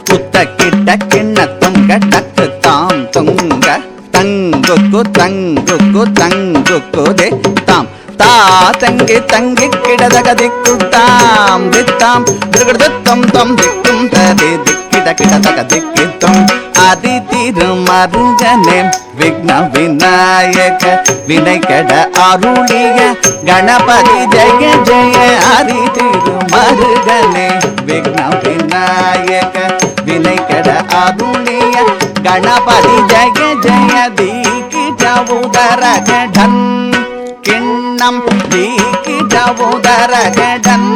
குத்த கிட்ட கிண்ணத்துங்க டக்கு தாம் துங்க தங்குக்கு தங்குக்கு தங்குக்கு தே தாம் தா தங்கி தங்கி கிடதக திக்கு தாம் தித்தாம் திருகிடத்தம் தம் திக்கும் ததி திக்கிட கிடதக திக்கித்தம் ஆதி திருமருகனே விக்ன விநாயக வினை கெட அருளிய கணபதி ஜெய ஜெய ஆதி திருமருகனே விக்ன விநாயக வினை கெட அருளிய கணபதி ஜெய ஜெய தீக்கிட உதர கடன் கிண்ணம் தீக்கிட உதர கடன்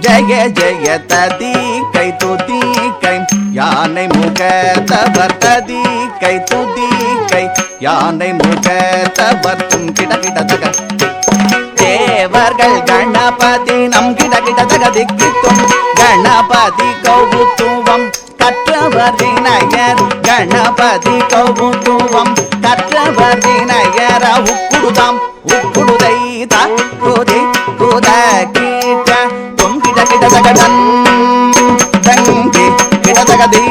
ஜெய ஜெய ததி கை துதி கை யானை முகத்தவர் ததி கை துதி கை யானை முகத்தவர்க்கும் கிட கிட தக தேவர்கள் கணபதி நம் கிட கிட தக திக்கித்தும் கணபதி கௌதுவம் கற்றவர் விநாயகர் கணபதி கௌதுவம் கற்றவர் விநாயகர் உக்குடுதாம் உக்குடுதை தக்குதி குத கீட்ட தொங்கிட கிட தகடன் தங்கி கிட தகதி